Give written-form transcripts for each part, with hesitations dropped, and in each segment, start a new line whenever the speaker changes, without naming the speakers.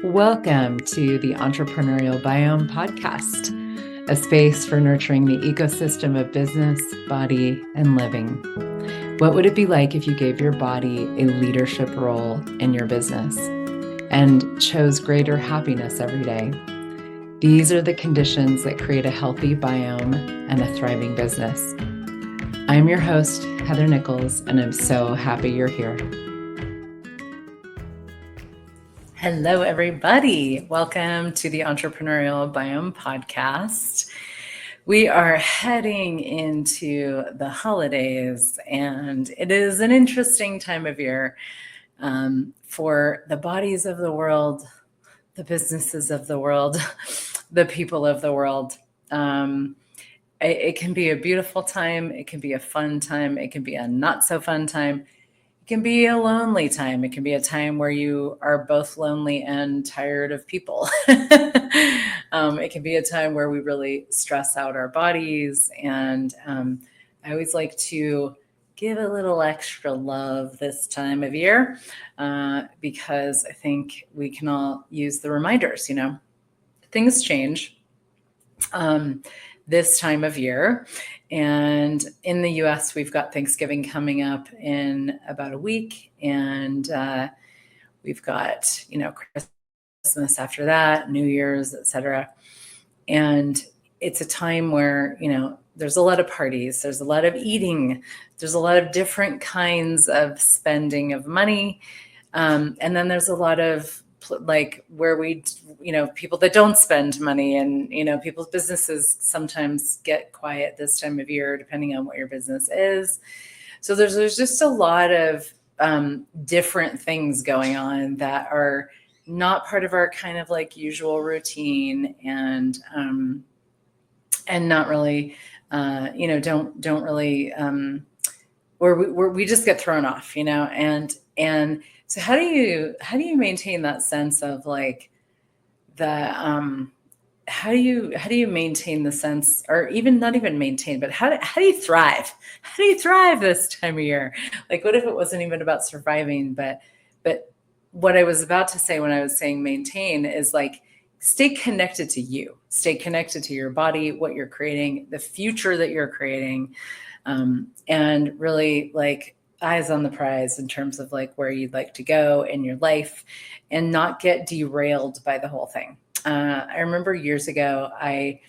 Welcome to the Entrepreneurial Biome podcast, a space for nurturing the ecosystem of business, body, and living. What would it be like if you gave your body a leadership role in your business and chose greater happiness every day? These are the conditions that create a healthy biome and a thriving business. I'm your host, Heather Nichols, and I'm so happy you're here. Hello, everybody. Welcome to the Entrepreneurial Biome podcast. We are heading into the holidays, and it is an interesting time of year for the bodies of the world, the businesses of the world, the people of the world. It can be a beautiful time. It can be a fun time. It can be a not so fun time. It can be a lonely time. It can be a time where you are both lonely and tired of people. It can be a time where we really stress out our bodies. And I always like to give a little extra love this time of year because I think we can all use the reminders, things change this time of year. And in the US, we've got Thanksgiving coming up in about a week. And we've got, Christmas after that, New Year's, etc. And it's a time where, there's a lot of parties, there's a lot of eating, there's a lot of different kinds of spending of money. And then there's a lot of where we, people that don't spend money and, people's businesses sometimes get quiet this time of year, depending on what your business is. So there's just a lot of different things going on that are not part of our kind of usual routine and not really, don't really, where we just get thrown off, and so how do you maintain that sense of how do you maintain the sense, or even not even maintain, but how do you thrive? How do you thrive this time of year? What if it wasn't even about surviving, but what I was about to say when I was saying maintain is stay connected to you, stay connected to your body, what you're creating, the future that you're creating, and really eyes on the prize in terms of where you'd like to go in your life and not get derailed by the whole thing. I remember years ago, I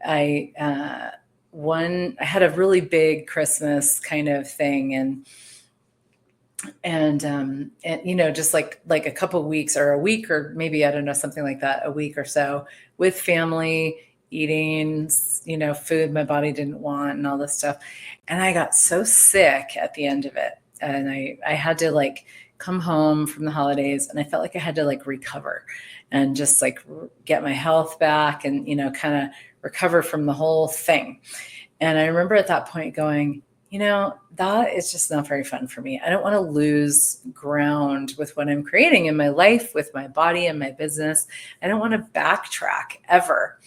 had a really big Christmas kind of thing, and just like a couple of weeks or a week, or maybe, I don't know, something like that, a week or so with family, eating, food my body didn't want and all this stuff. And I got so sick at the end of it. And I had to come home from the holidays, and I felt like I had to recover and just get my health back and, kind of recover from the whole thing. And I remember at that point going, that is just not very fun for me. I don't want to lose ground with what I'm creating in my life, with my body and my business. I don't want to backtrack ever.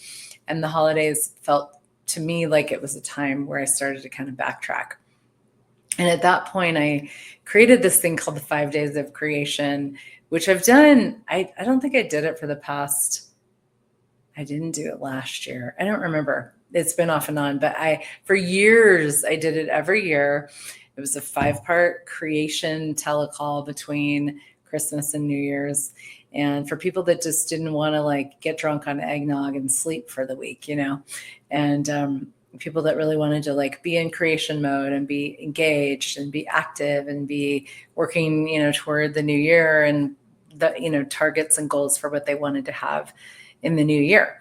And the holidays felt to me like it was a time where I started to kind of backtrack. And at that point, I created this thing called the 5 days of creation, which I've done. I don't think I did it for the past. I didn't do it last year. I don't remember. It's been off and on, but for years, I did it every year. It was a 5-part creation telecall between Christmas and New Year's. And for people that just didn't want to get drunk on eggnog and sleep for the week, and people that really wanted to be in creation mode and be engaged and be active and be working, toward the new year and the, targets and goals for what they wanted to have in the new year.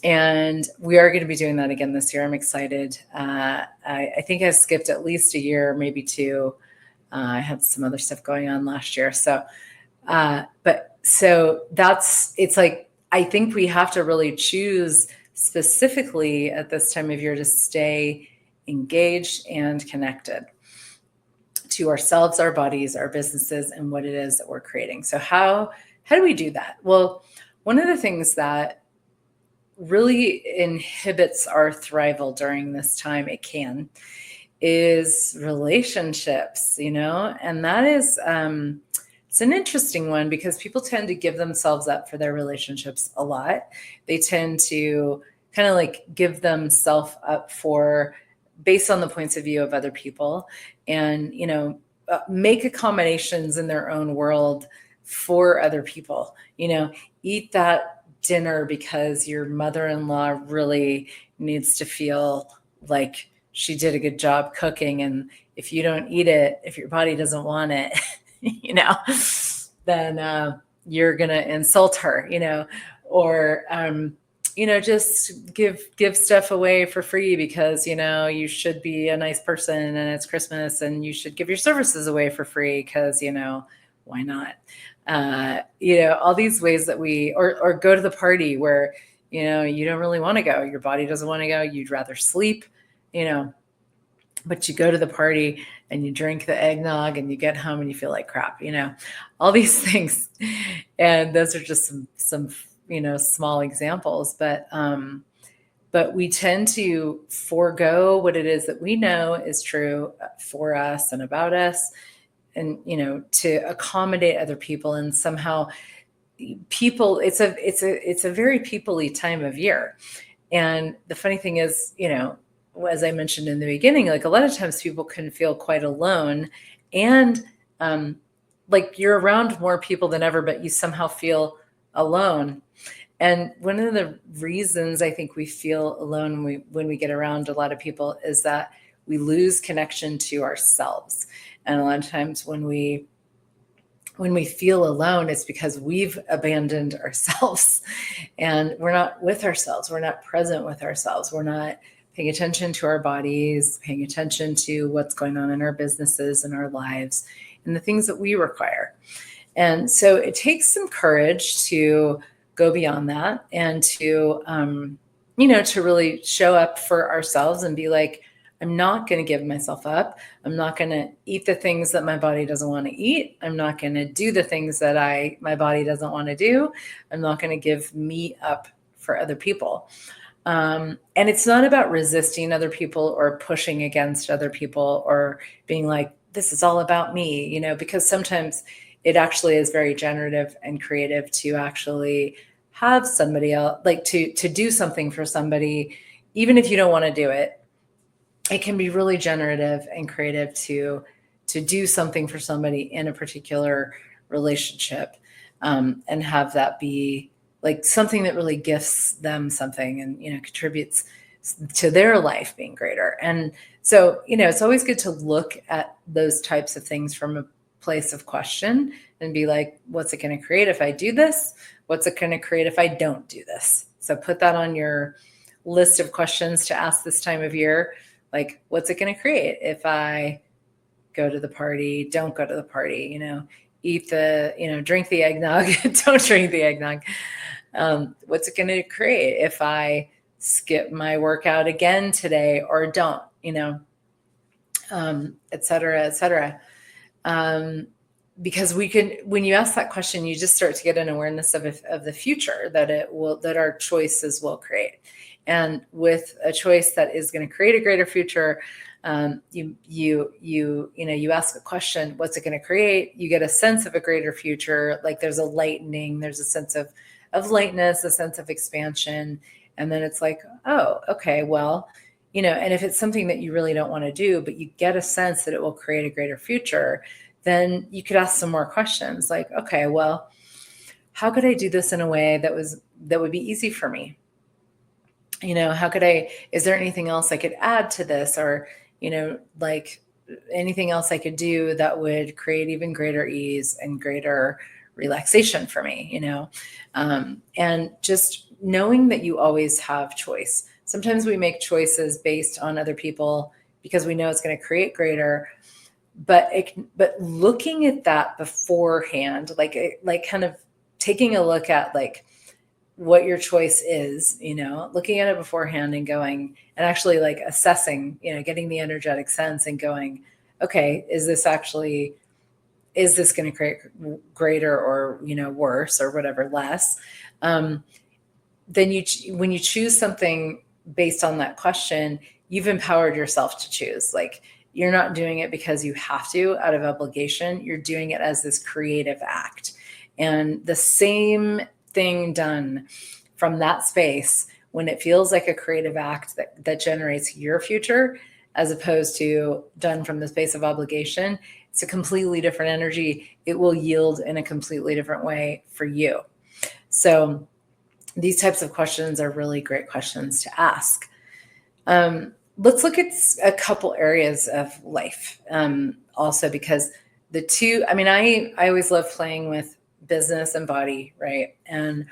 And we are going to be doing that again this year. I'm excited. I think I skipped at least a year, maybe 2. I had some other stuff going on last year. So it's I think we have to really choose specifically at this time of year to stay engaged and connected to ourselves, our bodies, our businesses, and what it is that we're creating. So how do we do that? Well, one of the things that really inhibits our thrival during this time, is relationships, and that is it's an interesting one because people tend to give themselves up for their relationships a lot. They tend to kind of like give themselves up for based on the points of view of other people, and make accommodations in their own world for other people. Eat that dinner because your mother-in-law really needs to feel like she did a good job cooking, and if you don't eat it, if your body doesn't want it, then you're gonna insult her, or just give stuff away for free because you should be a nice person and it's Christmas and you should give your services away for free because why not? All these ways that we or go to the party where you don't really want to go, your body doesn't want to go, you'd rather sleep, but you go to the party and you drink the eggnog and you get home and you feel like crap, all these things. And those are just some small examples, but we tend to forego what it is that we know is true for us and about us, and to accommodate other people. And somehow people, it's a very people-y time of year. And the funny thing is, as I mentioned in the beginning, like a lot of times people can feel quite alone, and like you're around more people than ever, but you somehow feel alone. And one of the reasons I think we feel alone when we get around a lot of people is that we lose connection to ourselves. And a lot of times when we feel alone, it's because we've abandoned ourselves and we're not with ourselves. We're not present with ourselves. We're not paying attention to our bodies, paying attention to what's going on in our businesses and our lives and the things that we require. And so it takes some courage to go beyond that and to, to really show up for ourselves and be like, I'm not going to give myself up. I'm not going to eat the things that my body doesn't want to eat. I'm not going to do the things that my body doesn't want to do. I'm not going to give me up for other people. And it's not about resisting other people or pushing against other people or being like, this is all about me, because sometimes it actually is very generative and creative to actually have somebody else, like to do something for somebody, even if you don't want to do it. It can be really generative and creative to do something for somebody in a particular relationship, and have that be like something that really gifts them something and contributes to their life being greater. And so it's always good to look at those types of things from a place of question and be like, what's it going to create if I do this? What's it going to create if I don't do this? So put that on your list of questions to ask this time of year. Like, what's it going to create if I go to the party, don't go to the party, eat the, drink the eggnog, don't drink the eggnog. What's it going to create if I skip my workout again today or don't, et cetera, et cetera. Because when you ask that question, you just start to get an awareness of the future that our choices will create. And with a choice that is going to create a greater future, you ask a question, what's it going to create? You get a sense of a greater future. Like there's a lightening, there's a sense of lightness, a sense of expansion. And then it's like, oh, okay, well, and if it's something that you really don't want to do, but you get a sense that it will create a greater future, then you could ask some more questions like, okay, well, how could I do this in a way that would be easy for me? Is there anything else I could add to this, or, like anything else I could do that would create even greater ease and greater relaxation for me, and just knowing that you always have choice. Sometimes we make choices based on other people because we know it's going to create greater, but looking at that beforehand, like kind of taking a look at like what your choice is, looking at it beforehand and going and actually like assessing, getting the energetic sense and going, okay, is this going to create greater or, worse or whatever, less? Then when you choose something based on that question, you've empowered yourself to choose. Like you're not doing it because you have to out of obligation. You're doing it as this creative act. And the same thing done from that space, when it feels like a creative act that generates your future, as opposed to done from the space of obligation, it's a completely different energy. It will yield in a completely different way for you. So these types of questions are really great questions to ask. Let's look at a couple areas of life also, because the two, I mean, I always love playing with business and body, right? And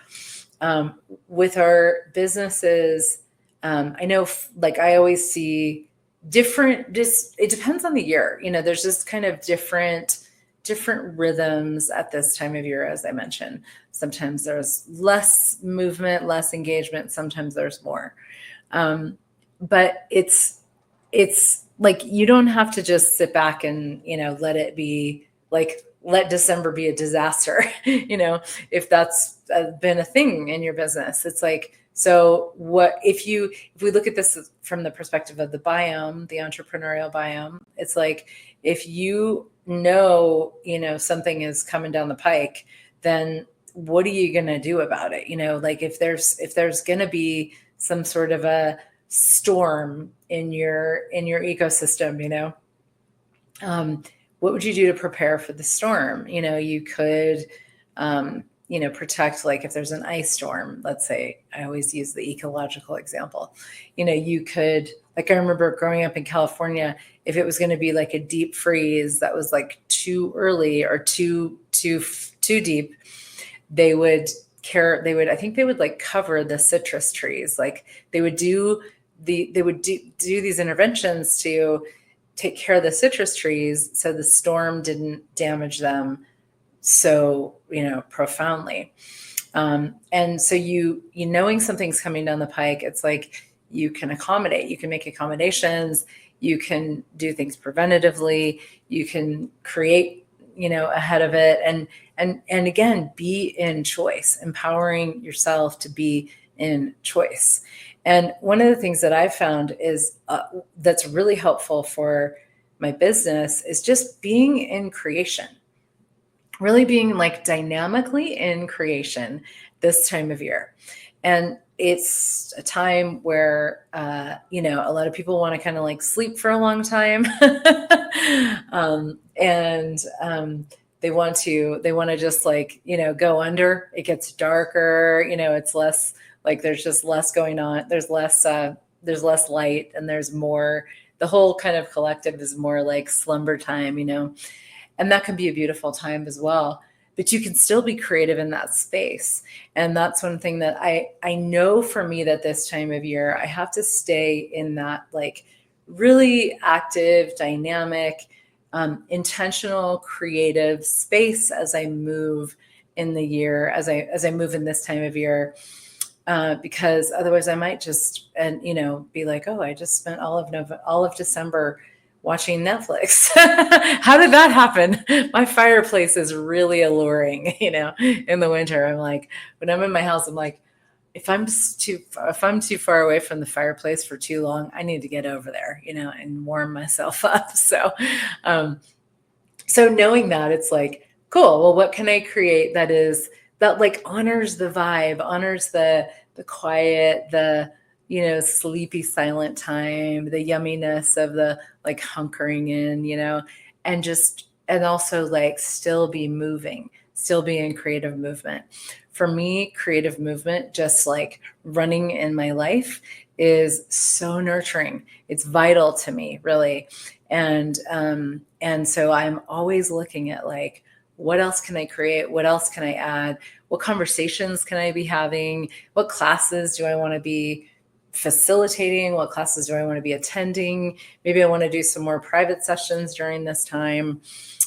with our businesses, I know like I always see different, just it depends on the year. There's just kind of different rhythms at this time of year, as I mentioned. Sometimes there's less movement, less engagement. Sometimes there's more. But it's like, you don't have to just sit back and, let it be like, let December be a disaster, if that's been a thing in your business. It's like, so what, if we look at this from the perspective of the biome, the entrepreneurial biome, it's like, if something is coming down the pike, then what are you going to do about it? Like if there's going to be some sort of a storm in your ecosystem, what would you do to prepare for the storm? You could, protect, like if there's an ice storm, let's say, I always use the ecological example, you could, like, I remember growing up in California, if it was going to be like a deep freeze that was like too early or too deep, they would I think they would like cover the citrus trees. Like they would do these interventions to take care of the citrus trees so the storm didn't damage them so profoundly. And so you knowing something's coming down the pike, it's like you can accommodate, you can make accommodations, you can do things preventatively, you can create ahead of it, and again, be in choice, empowering yourself to be in choice. And one of the things that I've found is that's really helpful for my business is just being in creation, really being like dynamically in creation this time of year. And it's a time where, a lot of people want to kind of like sleep for a long time. They want to just like, go under. It gets darker, it's less like, there's just less going on. There's less light, and there's more, the whole kind of collective is more like slumber time, and that can be a beautiful time as well. But you can still be creative in that space. And that's one thing that I know for me, that this time of year, I have to stay in that like really active, dynamic, intentional, creative space as I move in the year, as I move in this time of year, because otherwise I might just, be like, oh, I just spent all of December watching Netflix. How did that happen? My fireplace is really alluring, in the winter. I'm like, when I'm in my house, I'm like, if I'm too far away from the fireplace for too long, I need to get over there, and warm myself up. So knowing that, it's like, cool. Well, what can I create that like honors the vibe, honors the quiet, the sleepy, silent time, the yumminess of the like hunkering in, and also like still be moving, still be in creative movement. For me, creative movement, just like running in my life, is so nurturing. It's vital to me, really. And so I'm always looking at like, what else can I create? What else can I add? What conversations can I be having? What classes do I want to be facilitating? What classes do I want to be attending? Maybe I want to do some more private sessions during this time.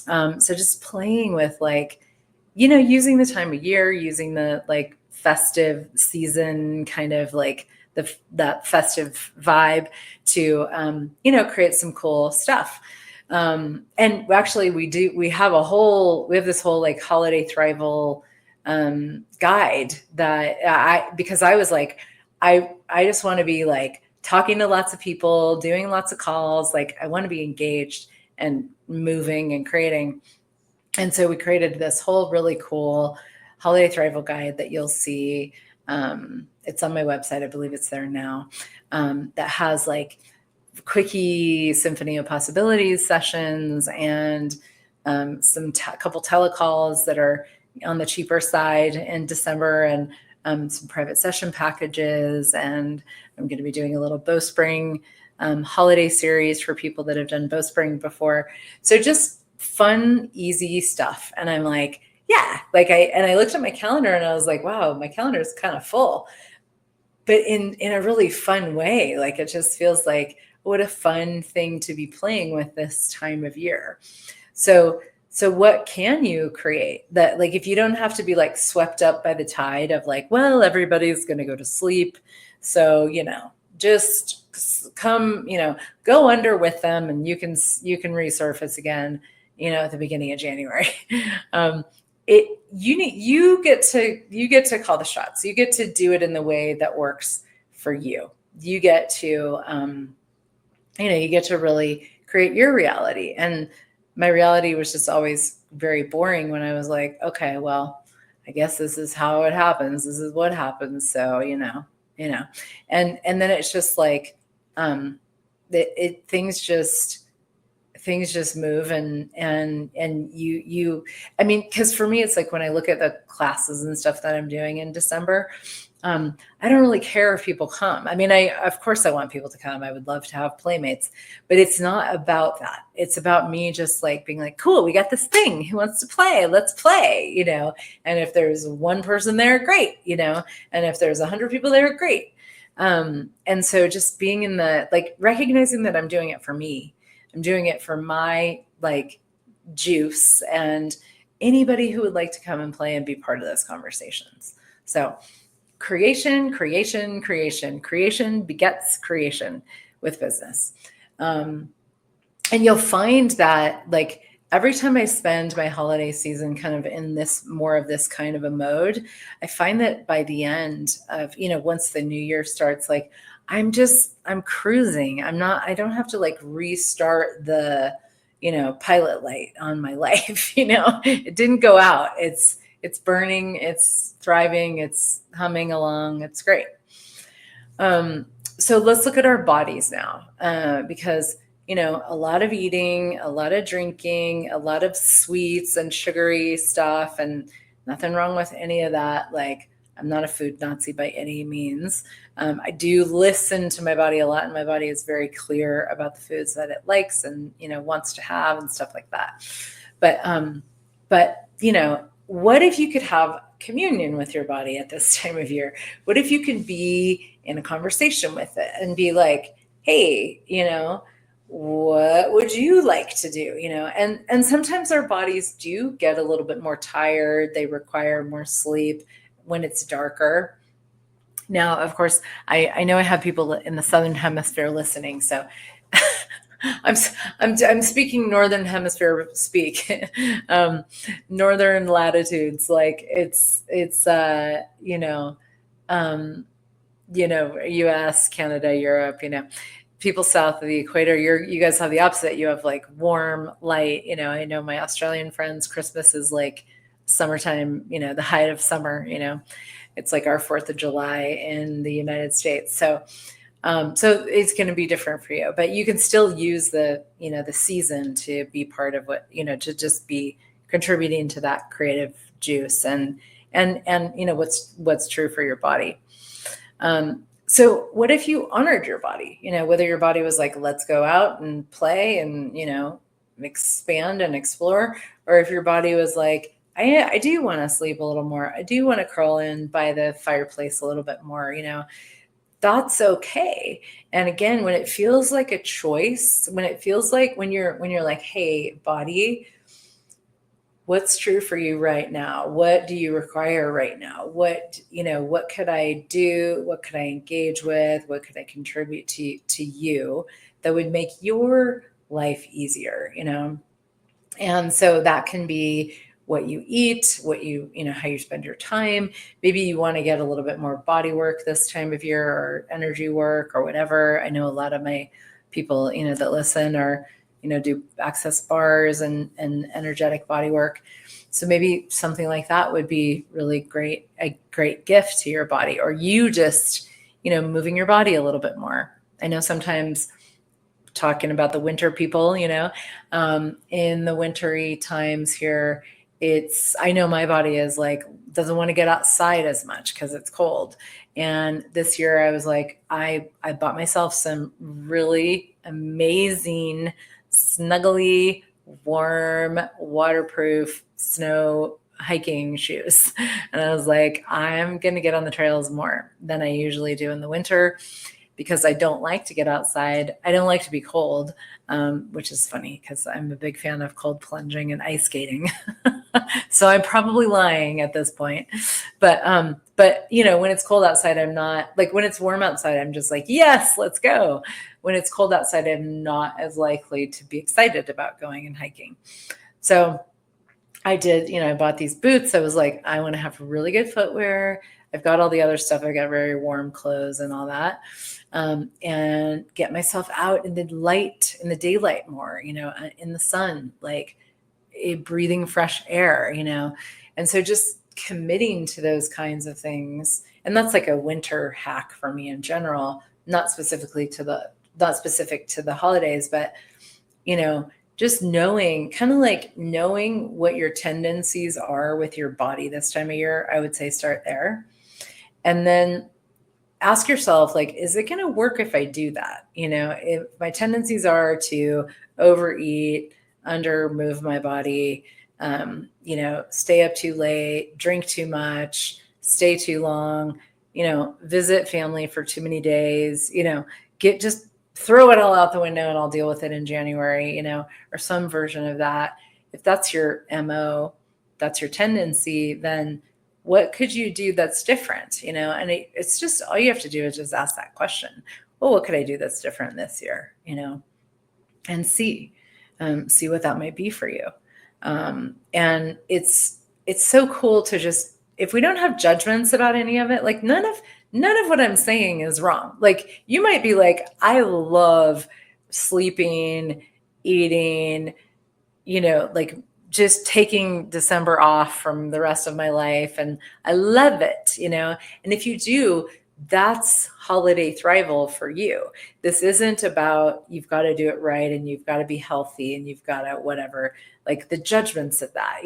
So just playing with like, using the time of year, using the like festive season, kind of like that festive vibe to, create some cool stuff. And actually we have this whole like Holiday Thrival guide that because I was like, I just want to be like talking to lots of people, doing lots of calls. Like I want to be engaged and moving and creating. And so we created this whole really cool Holiday Thrival guide that you'll see. It's on my website. I believe it's there now. That has like quickie Symphony of Possibilities sessions and couple telecalls that are on the cheaper side in December, and some private session packages. And I'm going to be doing a little Bowspring holiday series for people that have done Bowspring before. So just fun, easy stuff. And I'm like, yeah, like I looked at my calendar and I was like, wow, my calendar is kind of full, but in a really fun way. Like it just feels like, what a fun thing to be playing with this time of year. So what can you create that, like, if you don't have to be like swept up by the tide of like, well, everybody's going to go to sleep, so, just come, go under with them, and you can resurface again, at the beginning of January. You get to call the shots. You get to do it in the way that works for you. You get to, you get to really create your reality. And my reality was just always very boring when I was like, okay, well, I guess this is how it happens. This is what happens. So, and then it's just like, things just move, and I mean, because for me, it's like when I look at the classes and stuff that I'm doing in December, I don't really care if people come. I mean, of course I want people to come. I would love to have playmates, but it's not about that. It's about me just like being like, cool, we got this thing. Who wants to play? Let's play, and if there's one person there, great, and if there's 100 people there, great. And so just being in like recognizing that I'm doing it for me. I'm doing it for my like juice, and anybody who would like to come and play and be part of those conversations. So creation begets creation with business. And you'll find that like every time I spend my holiday season kind of in more of this kind of a mode, I find that by the end of, once the new year starts, like I'm cruising. I don't have to like restart the, pilot light on my life. It didn't go out. It's burning, it's thriving, it's humming along. It's great. So let's look at our bodies now, because, a lot of eating, a lot of drinking, a lot of sweets and sugary stuff, and nothing wrong with any of that. Like, I'm not a food Nazi by any means. I do listen to my body a lot, and my body is very clear about the foods that it likes and, wants to have and stuff like that. But, what if you could have communion with your body at this time of year? What if you could be in a conversation with it and be like, hey, what would you like to do? And sometimes our bodies do get a little bit more tired. They require more sleep when it's darker. Now, of course, I know I have people in the Southern Hemisphere listening, so I'm speaking Northern Hemisphere speak, Northern latitudes. Like it's U.S., Canada, Europe. People south of the equator. You guys have the opposite. You have like warm, light. I know my Australian friends. Christmas is like summertime. The height of summer. It's like our 4th of July in the United States. So it's going to be different for you, but you can still use the season to be part of what, to just be contributing to that creative juice and what's true for your body. So what if you honored your body, whether your body was like, let's go out and play and, expand and explore, or if your body was like, I do want to sleep a little more. I do want to curl in by the fireplace a little bit more, that's okay. And again, when it feels like a choice, when it feels like when you're like, hey, body, what's true for you right now? What do you require right now? What could I do? What could I engage with? What could I contribute to you that would make your life easier, And so that can be what you eat, how you spend your time. Maybe you want to get a little bit more body work this time of year, or energy work, or whatever. I know a lot of my people, that listen are, do access bars and energetic body work. So maybe something like that would be really great, a great gift to your body, or you just, moving your body a little bit more. I know sometimes, talking about the winter people, in the wintry times here, I know my body is like, doesn't want to get outside as much because it's cold. And this year I was like, I bought myself some really amazing, snuggly, warm, waterproof snow hiking shoes. And I was like, I'm going to get on the trails more than I usually do in the winter, because I don't like to get outside. I don't like to be cold, which is funny because I'm a big fan of cold plunging and ice skating. So I'm probably lying at this point. But when it's cold outside, I'm not like, when it's warm outside, I'm just like, yes, let's go. When it's cold outside, I'm not as likely to be excited about going and hiking. So I did, I bought these boots. I was like, I want to have really good footwear. I've got all the other stuff. I got very warm clothes and all that. And get myself out in the daylight more, in the sun, like breathing fresh air, And so just committing to those kinds of things. And that's like a winter hack for me in general, not specific to the holidays, but, just knowing what your tendencies are with your body this time of year. I would say start there. And then ask yourself, like, is it going to work if I do that? If my tendencies are to overeat, under move my body, stay up too late, drink too much, stay too long, visit family for too many days, just throw it all out the window and I'll deal with it in January, or some version of that. If that's your MO, that's your tendency, then what could you do that's different? And it's just, all you have to do is just ask that question. Well, what could I do that's different this year? And see what that might be for you. And it's so cool to just, if we don't have judgments about any of it, like none of what I'm saying is wrong. Like, you might be like, I love sleeping, eating, like just taking December off from the rest of my life. And I love it, and if you do, that's Holiday Thrival for you. This isn't about, you've got to do it right and you've got to be healthy and you've got to whatever, like the judgments of that,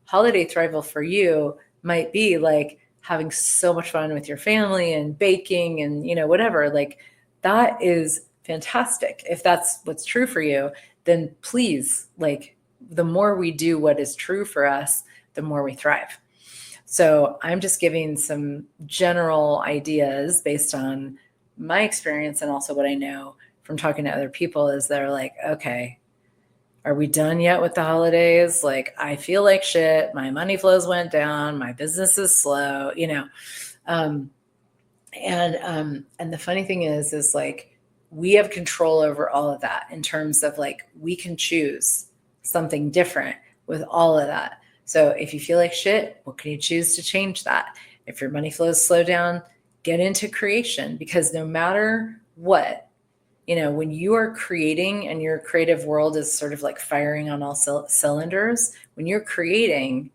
Holiday Thrival for you might be like having so much fun with your family and baking and, whatever, like that is fantastic. If that's what's true for you, then please, like, the more we do what is true for us, the more we thrive. So I'm just giving some general ideas based on my experience and also what I know from talking to other people. Is they're like, okay, are we done yet with the holidays? Like, I feel like shit. My money flows went down. My business is slow, and the funny thing is like, we have control over all of that in terms of like, we can choose something different with all of that. So if you feel like shit, what can you choose to change that? If your money flows slow down, get into creation, because no matter what, when you are creating and your creative world is sort of like firing on all cylinders, when you're creating,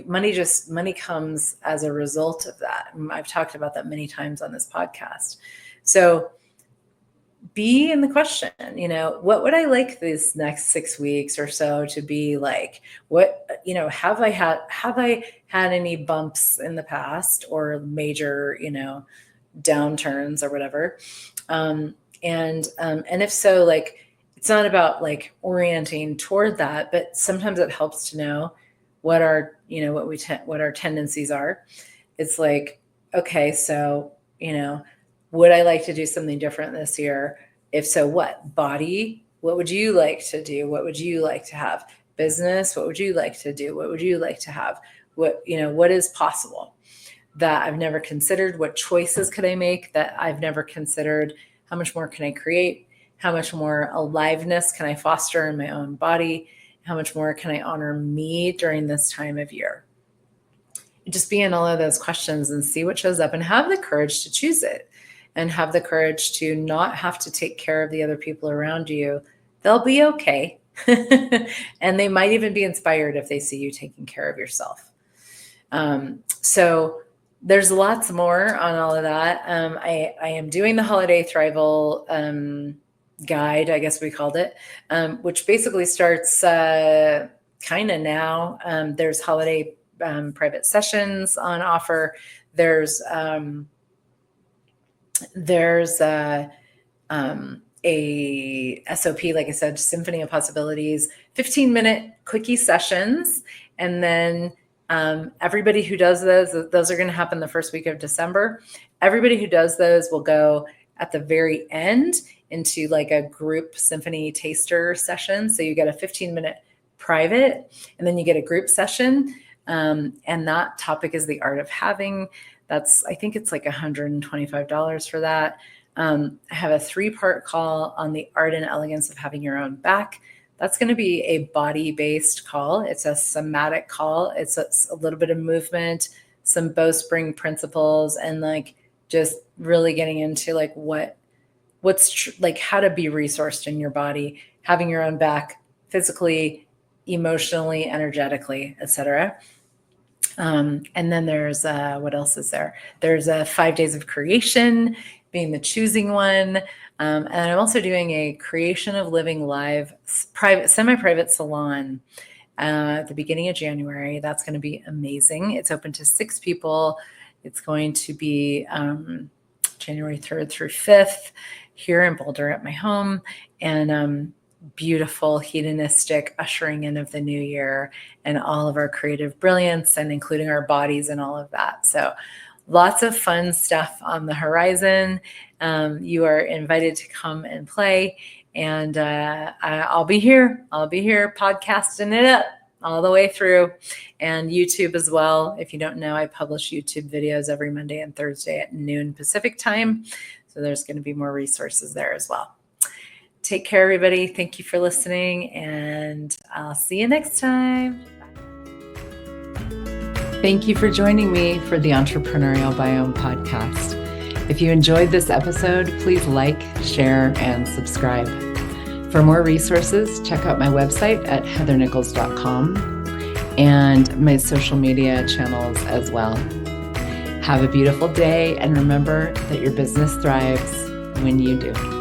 money comes as a result of that. I've talked about that many times on this podcast. So be in the question, what would I like this next 6 weeks or so to be like? What, have I had any bumps in the past, or major, downturns or whatever? And if so, like, it's not about like orienting toward that, but sometimes it helps to know what our, what our tendencies are. It's like, okay, so, would I like to do something different this year? If so, what? Body, what would you like to do? What would you like to have? Business, what would you like to do? What would you like to have? What is possible that I've never considered? What choices could I make that I've never considered? How much more can I create? How much more aliveness can I foster in my own body? How much more can I honor me during this time of year? Just be in all of those questions and see what shows up, and have the courage to choose it, and have the courage to not have to take care of the other people around you. They'll be okay. And they might even be inspired if they see you taking care of yourself. So there's lots more on all of that. I am doing the Holiday Thrival guide, I guess we called it, which basically starts kind of now. There's holiday private sessions on offer. There's a SOP, like I said, Symphony of Possibilities, 15-minute quickie sessions. And then everybody who does those are going to happen the first week of December. Everybody who does those will go at the very end into like a group symphony taster session. So you get a 15-minute private, and then you get a group session. And that topic is the art of having. I think it's like $125 for that. I have a 3-part call on the art and elegance of having your own back. That's going to be a body-based call. It's a somatic call. It's a little bit of movement, some bowstring principles, and like just really getting into like like how to be resourced in your body, having your own back physically, emotionally, energetically, etc. And then there's what else is there? There's 5 days of creation, being the choosing one. And I'm also doing a Creation of Living live semi-private salon at the beginning of January. That's going to be amazing. It's open to 6 people. It's going to be January 3rd through 5th here in Boulder at my home. And beautiful, hedonistic ushering in of the new year and all of our creative brilliance, and including our bodies and all of that. So lots of fun stuff on the horizon. You are invited to come and play, and I'll be here podcasting it up all the way through, and YouTube as well. If you don't know, I publish YouTube videos every Monday and Thursday at noon Pacific time. So there's going to be more resources there as well. Take care, everybody. Thank you for listening, and I'll see you next time. Thank you for joining me for the Entrepreneurial Biome podcast. If you enjoyed this episode, please like, share, and subscribe. For more resources, check out my website at heathernichols.com and my social media channels as well. Have a beautiful day, and remember that your business thrives when you do.